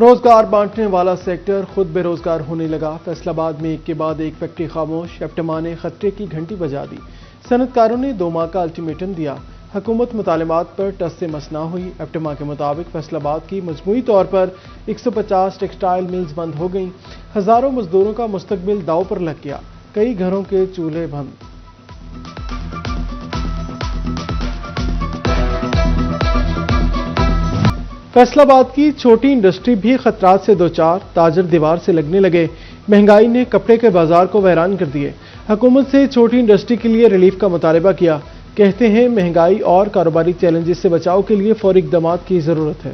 रोजगार बांटने वाला सेक्टर खुद बेरोजगार होने लगा। फैसलाबाद में एक के बाद एक फैक्ट्री खामोश। एप्टमा ने खतरे की घंटी बजा दी। सनतकारों ने 2 माह का अल्टीमेटम दिया। हुकूमत मुतालिबात पर टस से मस ना हुई। एप्टमा के मुताबिक फैसलाबाद की मजमूई तौर पर 150 टेक्सटाइल मिल्स बंद हो गईं। हजारों मजदूरों का मुस्तकबिल दांव पर लग गया। कई घरों के चूल्हे बंद। फैसलाबाद की छोटी इंडस्ट्री भी खतरात से दो चार। ताजर दीवार से लगने लगे। महंगाई ने कपड़े के बाजार को वैरान कर दिए। हुकूमत से छोटी इंडस्ट्री के लिए रिलीफ का मुतालबा किया। कहते हैं महंगाई और कारोबारी चैलेंजेस से बचाव के लिए फौरी इक़दाम की जरूरत है।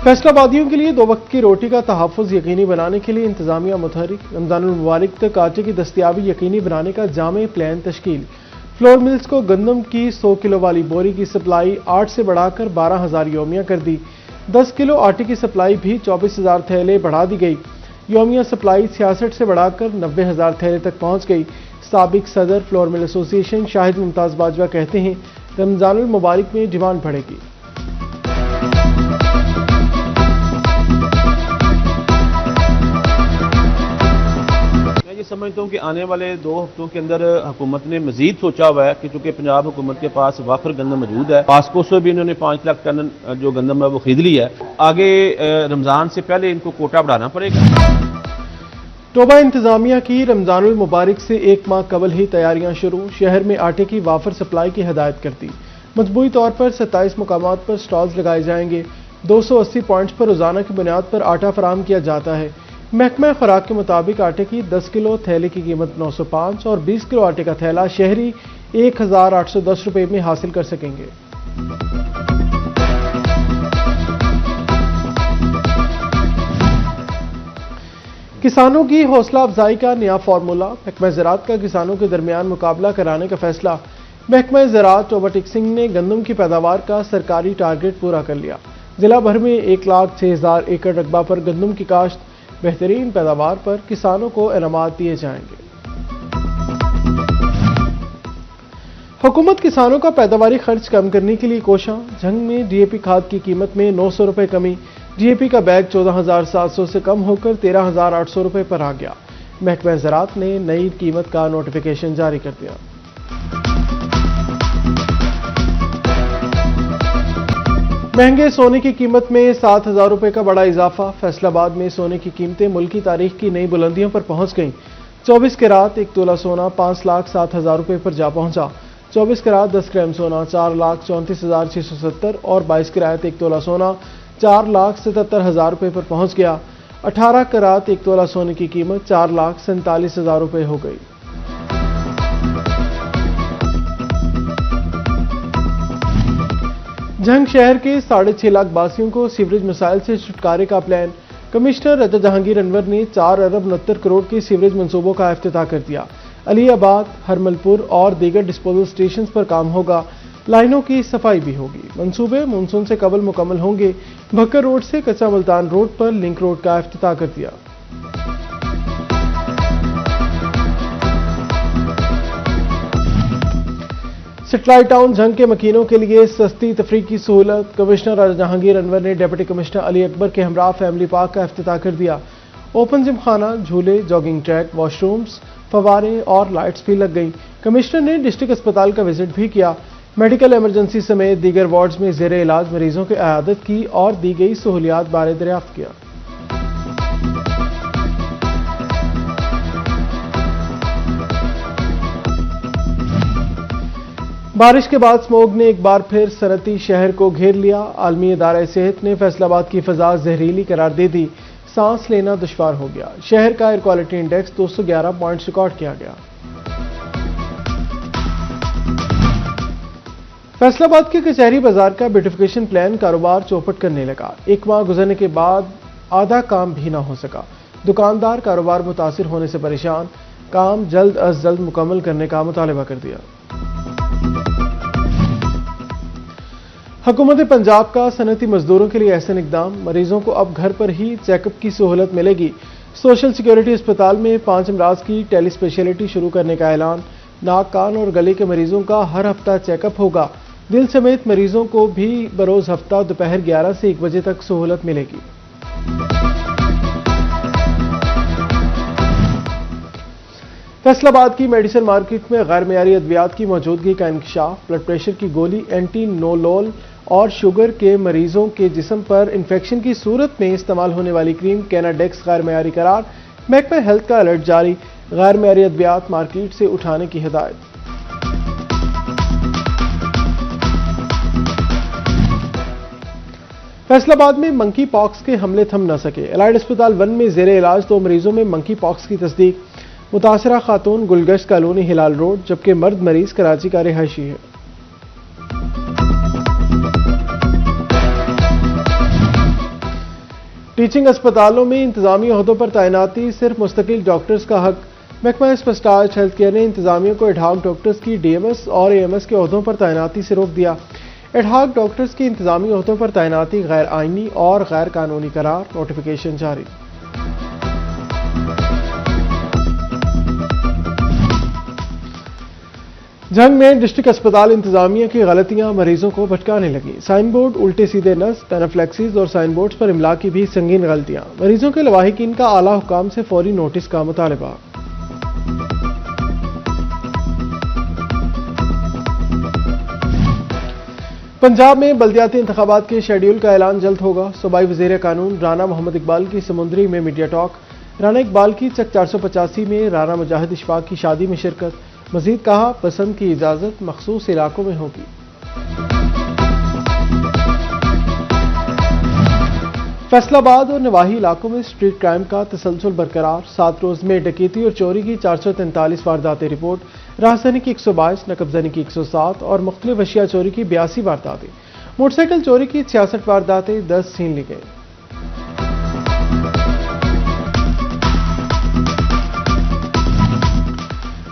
फैसलाबादियों के लिए 2 वक्त की रोटी का तहफ़्फ़ुज़ यकीनी बनाने के लिए इंतजामिया मुतहरिक। रमजानुल मुबारक तक आटे की दस्तयाबी यकीनी बनाने का जामे प्लान तश्कील। फ्लोर मिल्स को गंदम की 100 किलो वाली बोरी की सप्लाई 8 से बढ़ाकर 12,000 योमिया कर दी। 10 किलो आटे की सप्लाई भी 24,000 थैले बढ़ा दी गई। योमिया सप्लाई 66 से बढ़ाकर 90,000 थैले तक पहुंच गई। साबिक सदर flour mill association Shahid Mumtaz Bajwa कहते हैं रमजानुल मुबारक में डिमांड बढ़ेगी। समझता हूँ कि आने वाले 2 हफ्तों के अंदर हुकूमत ने मजीद सोचा हुआ है कि चूंकि पंजाब हुकूमत के पास वाफर गंदम मौजूद है, पासको से भी इन्होंने 5 लाख टन जो गंदम है वो खरीद ली है। आगे रमजान से पहले इनको कोटा बढ़ाना पड़ेगा। टोबा इंतजामिया की रमजानुल मुबारक से 1 माह कबल ही तैयारियां शुरू। शहर में आटे की वाफर सप्लाई की हिदायत कर दी। मजबूई तौर पर 27 मुकामात पर स्टॉल्स लगाए जाएंगे। 280 पॉइंट्स पर रोजाना की बुनियाद पर आटा फराहम किया जाता है। महकमा खुराक के मुताबिक आटे की 10 किलो थैले की कीमत 905 और 20 किलो आटे का थैला शहरी 1,810 रुपए में हासिल कर सकेंगे। किसानों की हौसला अफजाई का नया फार्मूला। महकमा ज़राअत का किसानों के दरमियान मुकाबला कराने का फैसला। महकमा ज़राअत टोबा टिक्सिंग ने गंदम की पैदावार का सरकारी टारगेट पूरा कर लिया। जिला भर में 1,06,000 एकड़ रकबा पर गंदम की काश्त। बेहतरीन पैदावार पर किसानों को इनामात दिए जाएंगे। हुकूमत किसानों का पैदावारी खर्च कम करने के लिए कोशां। झंग में डीएपी खाद की कीमत में 900 रुपए कमी। डीएपी का बैग 14,700 से कम होकर 13,800 रुपए पर आ गया। महकमा ज़राअत ने नई कीमत का नोटिफिकेशन जारी कर दिया। महंगे सोने की कीमत में 7,000 रुपए का बड़ा इजाफा। फैसलाबाद में सोने की कीमतें मुल्की तारीख की नई बुलंदियों पर पहुंच गईं। 24 कैरात 1 तोला सोना 5,07,000 रुपए पर जा पहुंचा। 24 कैरात 10 ग्राम सोना 4,34,670 और 22 कैरात 1 तोला सोना 4,77,000 रुपए पर पहुंच गया। 18 कैरात 1 तोला सोने की कीमत 4,47,000 रुपए हो गई। झंग शहर के 6.5 लाख बासियों को सीवरेज मसाइल से छुटकारे का प्लान। कमिश्नर रजा जहांगीर अनवर ने 4 अरब 69 करोड़ के सीवरेज मंसूबों का इफ्तिताह कर दिया। अलीआबाद, हरमलपुर और दीगर डिस्पोजल स्टेशन पर काम होगा। लाइनों की सफाई भी होगी। मंसूबे मानसून से कबल मुकम्मल होंगे। भक्कर रोड से कच्चा मुल्तान रोड पर लिंक रोड का इफ्तिताह कर दिया। सेटेलाइट टाउन झंग के मकीनों के लिए सस्ती तफरीह की सहूलत। कमिश्नर रजा जहांगीर अनवर ने डिप्टी कमिश्नर अली अकबर के हमरा फैमिली पार्क का इफ्तिताह कर दिया। ओपन जिम खाना, झूले, जॉगिंग ट्रैक, वॉशरूम्स, फवारे और लाइट्स भी लग गई। कमिश्नर ने डिस्ट्रिक्ट अस्पताल का विजिट भी किया। मेडिकल इमरजेंसी समेत दीगर वार्ड्स में जेर इलाज मरीजों की इयादत की और दी गई सहूलियात बारे दरियाफ्त किया। बारिश के बाद स्मोग ने एक बार फिर सनती शहर को घेर लिया। आलमी इदारा सेहत ने फैसलाबाद की फजा जहरीली करार दे दी। सांस लेना दुश्वार हो गया। शहर का air quality index 211 points record किया गया। फैसलाबाद के कचहरी बाजार का ब्यूटिफिकेशन प्लान कारोबार चौपट करने लगा। 1 माह गुजरने के बाद आधा काम भी ना हो सका। दुकानदार कारोबार मुतासिर होने से परेशान। काम जल्द अज जल्द मुकम्मल करने का मुतालबा कर दिया। हुकूमत पंजाब का सनती मजदूरों के लिए एहसन इकदाम। मरीजों को अब घर पर ही चेकअप की सहूलत मिलेगी। सोशल सिक्योरिटी अस्पताल में 5 अमराज की टेली स्पेशलिटी शुरू करने का ऐलान। नाक, कान और गले के मरीजों का हर हफ्ता चेकअप होगा। दिल समेत मरीजों को भी बरोज हफ्ता दोपहर 11 से 1 बजे तक सहूलत मिलेगी। फैसलाबाद की मेडिसिन मार्केट में गैर मयारी अद्वियात की मौजूदगी का इंकशाफ। ब्लड प्रेशर की गोली एंटीनोलोल और शुगर के मरीजों के जिस्म पर इंफेक्शन की सूरत में इस्तेमाल होने वाली क्रीम कैनाडेक्स गैर मयारी करार। महकमा हेल्थ का अलर्ट जारी, गैर मयारी अद्वियात मार्केट से उठाने की हिदायत। फैसलाबाद में मंकी पॉक्स के हमले थम न सके। एलाइड अस्पताल 1 में जेर इलाज 2 मरीजों में मंकी पॉक्स की तस्दीक। मुतासरा खातून गुलगश्त कॉलोनी हिलाल रोड, जबकि मर्द मरीज कराची का रिहायशी है। टीचिंग अस्पतालों में इंतजामी ओहदों पर तैनाती सिर्फ मुस्तकिल डॉक्टर्स का हक। महकमा स्पेशलाइज्ड हेल्थ केयर ने इंतजामिया को एडहॉक डॉक्टर्स की डीएमएस और एएमएस के ओहदों पर तैनाती से रोक दिया। एडहॉक डॉक्टर्स की इंतजामी ओहदों पर तैनाती गैर आईनी और गैर कानूनी करार, नोटिफिकेशन जारी। जंग में डिस्ट्रिक्ट अस्पताल इंतजामिया की गलतियां मरीजों को भटकाने लगी। साइन बोर्ड उल्टे सीधे नस्ब, एनाफ्लेक्सिस और साइन बोर्ड्स पर इमला की भी संगीन गलतियां। मरीजों के लवाहिकीन का आला हुकाम से फौरी नोटिस का मुतालबा। पंजाब में बल्दियाती इंतखाबात के शेड्यूल का ऐलान जल्द होगा। सूबाई वजीर कानून राना मोहम्मद इकबाल की समुंदरी में मीडिया टॉक। राना इकबाल की चक 485 में राना मुजाहिद इशफाक की शादी में शिरकत। मजीद कहा, पसंद की इजाजत मखसूस इलाकों में होगी। फैसलाबाद और नवाही इलाकों में स्ट्रीट क्राइम का तसलसल बरकरार। 7 रोज में डकैती और चोरी की 443 वारदातें रिपोर्ट। राहजनी की 122, नकबजनी की 107 और मुख्तलिफ अशिया चोरी की 82 वारदातें। मोटरसाइकिल चोरी की 66 वारदातें 10 छीन ली गई।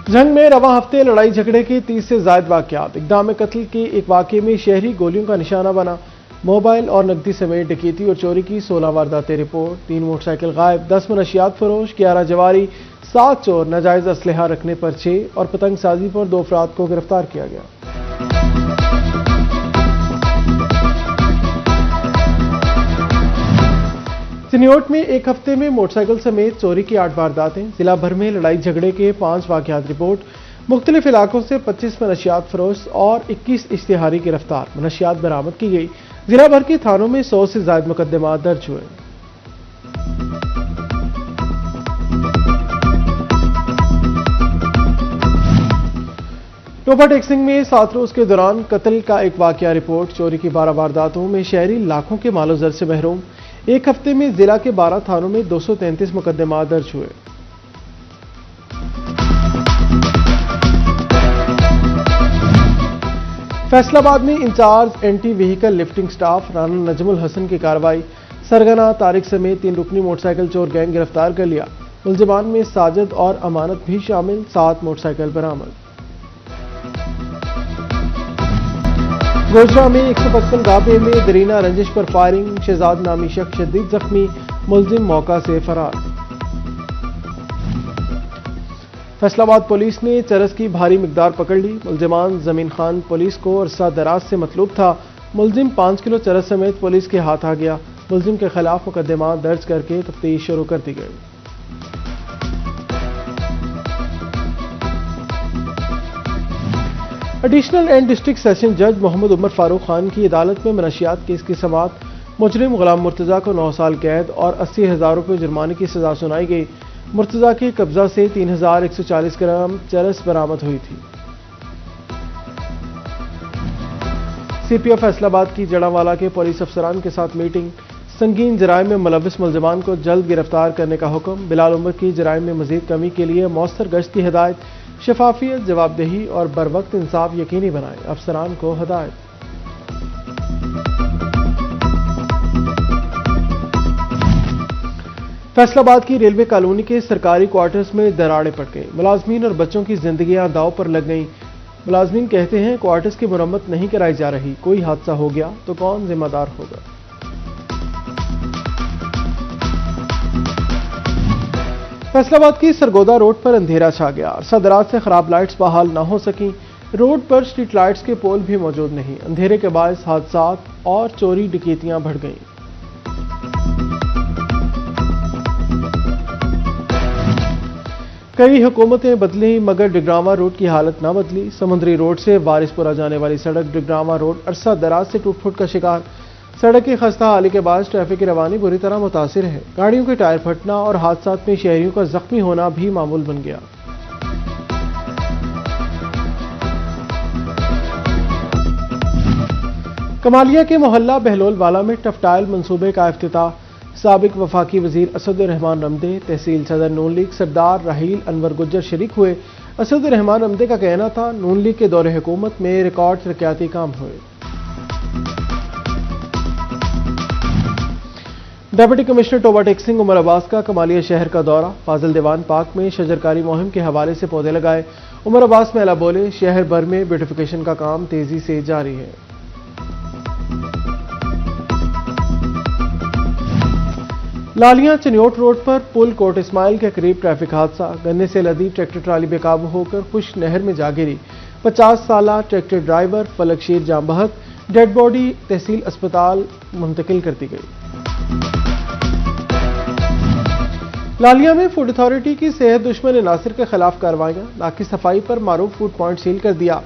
जंग में रवा हफ्ते लड़ाई झगड़े के 30 से ज्यादा वाकयात। इक़दाम कत्ल के एक वाकये में शहरी गोलियों का निशाना बना। मोबाइल और नकदी समेत डकैती और चोरी की 16 वारदातें रिपोर्ट। 3 मोटरसाइकिल गायब, 10 मनशियात फरोश, 11 जवारी, 7 चोर, नाजायज असलहा रखने पर 6 और पतंगसाजी पर 2 अफराद को गिरफ्तार किया गया। चिन्योट में एक हफ्ते में मोटरसाइकिल समेत चोरी की 8 वारदातें। जिला भर में लड़ाई झगड़े के 5 वाकयात रिपोर्ट। मुख्तलिफ इलाकों से 25 मनशियात फरोश और 21 इश्तिहारी गिरफ्तार, मनशियात बरामद की गई। जिला भर के थानों में 100 से ज्यादा मुकदमा दर्ज हुए। टोपा टेक्सिंग में 7 रोज के दौरान कत्ल का एक वाकया रिपोर्ट। चोरी की 12 वारदातों में शहरी लाखों के मालो जर से महरूम। एक हफ्ते में जिला के 12 थानों में 233 मुकदमा दर्ज हुए। फैसलाबाद में in charge anti vehicle lifting staff Rana Najmul Hasan की कार्रवाई। सरगना तारिक समेत 3 रुकनी मोटरसाइकिल चोर गैंग गिरफ्तार कर लिया। मुलजिमान में साजिद और अमानत भी शामिल। 7 मोटरसाइकिल बरामद। गोजरा में 155 गाबे में दरीना रंजिश पर फायरिंग। शहजाद नामी शख्स शदीद जख्मी, मुलजिम मौका से फरार। फैसलाबाद पुलिस ने चरस की भारी मिकदार पकड़ ली। मुलजिमान जमीन खान पुलिस को अरसा दराज से मतलूब था। मुलजिम 5 किलो चरस समेत पुलिस के हाथ आ गया। मुलजिम के खिलाफ मुकदमा दर्ज करके तफ्तीश शुरू कर दी गई। एडिशनल एंड डिस्ट्रिक्ट सेशन जज मोहम्मद उमर फारूक खान की अदालत में मनशियात केस की समाअत। मुजरिम गुलाम मुर्तजा को 9 साल कैद और 80,000 रुपये जुर्माने की सजा सुनाई गई। मुर्तजा के कब्जा से 3,140 ग्राम चरस बरामद हुई थी। सीपीओ फैसलाबाद की जड़ावाला के पुलिस अफसरान के साथ मीटिंग। संगीन जराइम में मुलविस मुलजमान को जल्द गिरफ्तार करने का हुक्म। बिलाल उमर की जराइम में मजीद कमी के लिए मौसर गश्त की हिदायत। शफाफियत, जवाबदेही और बर वक्त इंसाफ यकीनी बनाए, अफसरान को हिदायत। फैसलाबाद की रेलवे कॉलोनी के सरकारी क्वार्टर्स में दरारें पड़ गई। मुलाजमीन और बच्चों की जिंदगियां दांव पर लग गईं। मुलाजमीन कहते हैं क्वार्टर्स की मुरम्मत नहीं कराई जा रही। कोई हादसा हो गया तो कौन जिम्मेदार होगा। फैसलाबाद की सरगोदा रोड पर अंधेरा छा गया। अरसा दराज से खराब लाइट्स बहाल न हो सकी। रोड पर स्ट्रीट लाइट्स के पोल भी मौजूद नहीं। अंधेरे के बायस हादसात और चोरी डकैतियां बढ़ गईं। कई हुकूमतें बदली मगर डिग्रामा रोड की हालत न बदली। समुद्री रोड से वारिसपुरा जाने वाली सड़क डिग्रामा रोड अरसा दराज से टूट फूट का शिकार। सड़क की खस्ता हाली के बाद ट्रैफिक की रवानी बुरी तरह मुतासिर है। गाड़ियों के टायर फटना और हादसात में शहरियों का जख्मी होना भी मामूल बन गया। कमालिया के मोहल्ला बहलोल वाला में टफटाइल मंसूबे का इफ्तिताह। साबिक वफाकी वजीर असदुर्रहमान रमदे, तहसील सदर नून लीग सरदार राहील अनवर गुज्जर शरीक हुए। असदुर्रहमान रमदे का कहना था नून लीग के दौरे हुकूमत में रिकॉर्ड तरक्याती काम हुए। डिप्टी कमिश्नर टोबाटेक सिंह उमर अब्बास का कमालिया शहर का दौरा। फाजिल दीवान पार्क में शजरकारी मुहिम के हवाले से पौधे लगाए। उमर अब्बास मेला बोले, शहर भर में ब्यूटिफिकेशन का काम तेजी से जारी है। लालियां चनियोट रोड पर पुल कोट इस्माइल के करीब ट्रैफिक हादसा। गन्ने से लदी ट्रैक्टर ट्राली बेकाबू होकर खुश नहर में जा गिरी। 50 साला ट्रैक्टर ड्राइवर फलकशीर जाम बहक। डेड बॉडी तहसील अस्पताल मुंतकिल कर दी गई। लालिया में फूड अथॉरिटी की सेहत दुश्मन अनासर के खिलाफ कार्रवाइयां। नाकी सफाई पर मारूफ फूड पॉइंट सील कर दिया।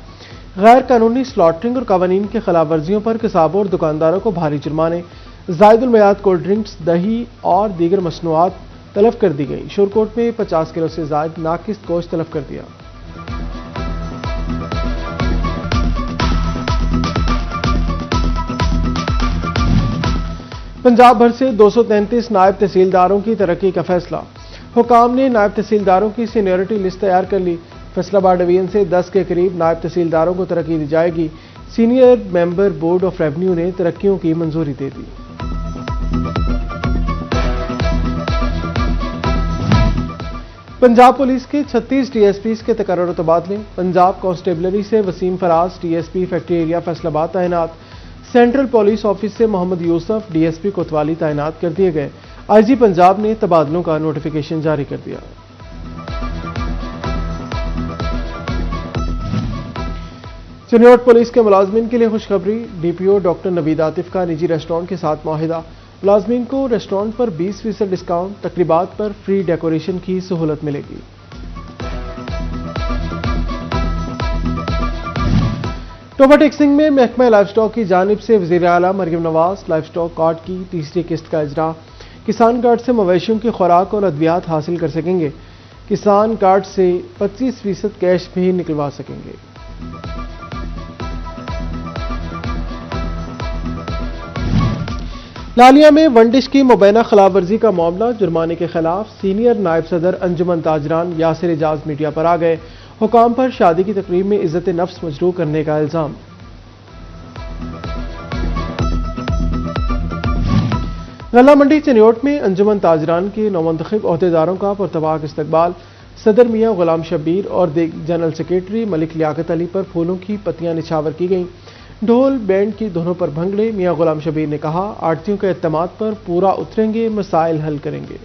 गैर कानूनी स्लॉटरिंग और कवानीन की खिलाफ वर्जियों पर किसाबों और दुकानदारों को भारी जुर्माने। जायदुल मयाद कोल्ड ड्रिंक्स, दही और दीगर मसनूआत तलब कर दी गई। शोरकोट में 50 किलो से ज्यादा नाकिस गोश्त तलब कर दिया। पंजाब भर से 233 नायब तहसीलदारों की तरक्की का फैसला। हुकाम ने नायब तहसीलदारों की सीनियरिटी लिस्ट तैयार कर ली। फैसलाबाद डिवीजन से 10 के करीब नायब तहसीलदारों को तरक्की दी जाएगी। Senior member board of revenue ने तरक्कियों की मंजूरी दे दी। पंजाब पुलिस के 36 डीएसपीज के तकर्रुर और तबादले। पंजाब कांस्टेबलरी से Waseem Faraz DSP factory area Faisalabad तैनात। सेंट्रल पुलिस ऑफिस से मोहम्मद यूसुफ डीएसपी कोतवाली तैनात कर दिए गए। आईजी पंजाब ने तबादलों का नोटिफिकेशन जारी कर दिया। चनियोट पुलिस के मुलाजमीन के लिए खुशखबरी। डीपीओ डॉक्टर नवीद आतिफ का निजी रेस्टोरेंट के साथ मुआहिदा। मुलाजमीन को रेस्टोरेंट पर 20% डिस्काउंट, तकरीबात पर फ्री डेकोरेशन की सहूलत मिलेगी। टोबाटेक सिंह में महकमा लाइफ स्टॉक की जानिब से वज़ीर आला Maryam Nawaz livestock card की तीसरी किस्त का इजरा। किसान कार्ड से मवेशियों की खुराक और अद्वियात हासिल कर सकेंगे। किसान कार्ड से 25% कैश भी निकलवा सकेंगे। लालिया में वंडिश की मुबैना खिलाफवर्जी का मामला। जुर्माने के खिलाफ सीनियर नायब सदर अंजुमन ताजरान यासिर एजाज मीडिया पर आ गए। हुकाम पर शादी की तकरीब में इज्जत नफ्स मजरूह करने का इल्जाम। गल्ला मंडी चनियोट में अंजुमन ताजरान के नौमुंतखब ओहदेदारों का पुरतबाक इस्तकबाल। सदर मियां गुलाम शब्बीर और जनरल सेक्रेटरी मलिक लियाकत अली पर फूलों की पत्तियां निछावर की गईं। ढोल बैंड की दोनों पर भंगड़े। मियां गुलाम शबीर ने कहा, आड़तियों के एतमाद पर पूरा उतरेंगे, मसाइल हल करेंगे।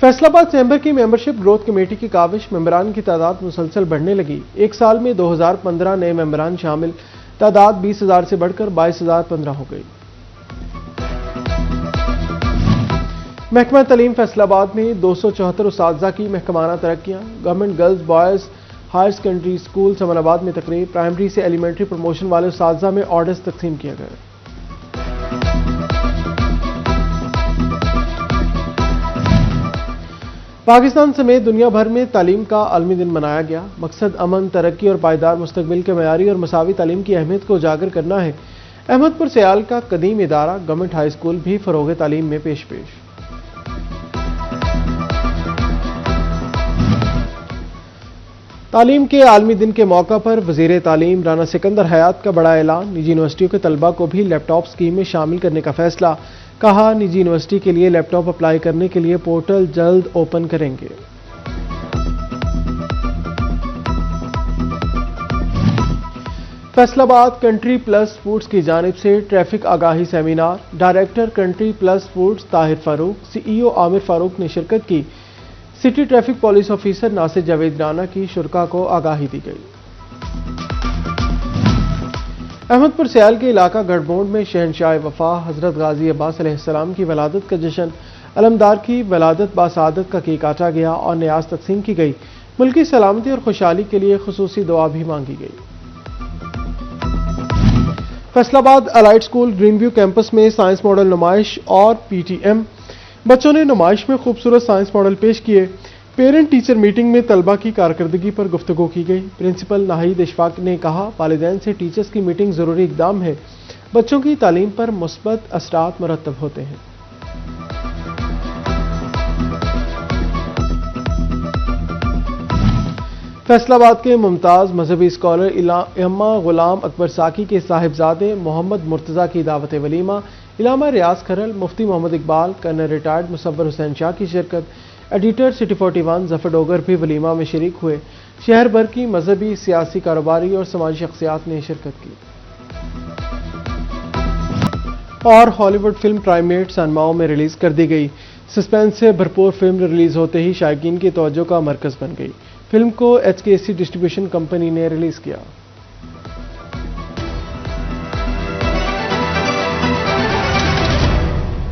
फैसलाबाद चैम्बर की मेंबरशिप ग्रोथ कमेटी की काविश। मेंबरान की तादाद मुसलसल बढ़ने लगी। एक साल में 2015 नए मेंबरान शामिल। तादाद 20,000 से बढ़कर 22,015 हो गई। महकमा तलीम फैसलाबाद में 274 उस्ताज़ा की महकमाना तरक्कियां। Government girls boys higher secondary school Samanabad में तकरीब। प्राइमरी से एलिमेंट्री प्रमोशन वाले उस्ताज़ा में ऑर्डर्स तकसीम किए गए। पाकिस्तान समेत दुनिया भर में तालीम का आलमी दिन मनाया गया। मकसद अमन, तरक्की और पायदार मुस्तकबिल के मयारी और मसावी तालीम की अहमियत को उजागर करना है। अहमदपुर सयाल का कदीम इदारा गवर्नमेंट हाई स्कूल भी फरोग तालीम में पेश। तालीम के आलमी दिन के मौका पर वजीर तालीम राना सिकंदर हयात का बड़ा ऐलान। निजी यूनिवर्सिटियों के तलबा को भी लैपटॉप स्कीम में शामिल करने का फैसला। कहा, निजी यूनिवर्सिटी के लिए लैपटॉप अप्लाई करने के लिए पोर्टल जल्द ओपन करेंगे। फैसलाबाद कंट्री प्लस फूड्स की जानिब से ट्रैफिक आगाही seminar, director country plus foods Tahir Farooq, CEO Aamir Farooq ने शिरकत की। City traffic police officer Nasir Javed Rana की शुरका को आगाही दी गई। अहमदपुर सियाल के इलाका गढ़बोंड में शहनशाह वफा हजरत गाजी अब्बास अलैहिस्सलाम की वलादत का जश्न, अलमदार की वलादत बासादत का केक काटा गया और न्याज तकसीम की गई। मुल्की सलामती और खुशहाली के लिए खुसूसी दुआ भी मांगी गई। Faisalabad allied school green view campus में साइंस मॉडल नुमाइश और पीटीएम, बच्चों ने नुमाइश में खूबसूरत साइंस मॉडल पेश किए। पेरेंट टीचर मीटिंग में तलबा की कारकर्दगी पर गुफ्तगू की गई। प्रिंसिपल नाहिद इशफाक ने कहा, वालिदैन से टीचर्स की मीटिंग जरूरी इकदाम है, बच्चों की तालीम पर मुस्बत असरात मुरतब होते हैं। फैसलाबाद के मुमताज मजहबी स्कॉलर इलामा गुलाम अकबर साकी के साहिबजादे मोहम्मद मुर्तज़ा की दावत वलीमा, इलामा रियाज खरल, मुफ्ती मोहम्मद इकबाल, कर्नल रिटायर्ड मुसव्वर हुसैन शाह की शिरकत। एडिटर सिटी 41 जफर डोगर भी वलीमा में शरीक हुए। शहर भर की मजहबी, सियासी, कारोबारी और समाजी शख्सियात ने शिरकत की। और हॉलीवुड फिल्म प्राइमेट सनमाओ में रिलीज कर दी गई। सस्पेंस से भरपूर फिल्म रिलीज होते ही शायकीन की तवज्जो का मरकज बन गई। फिल्म को HKC डिस्ट्रीब्यूशन कंपनी ने रिलीज किया।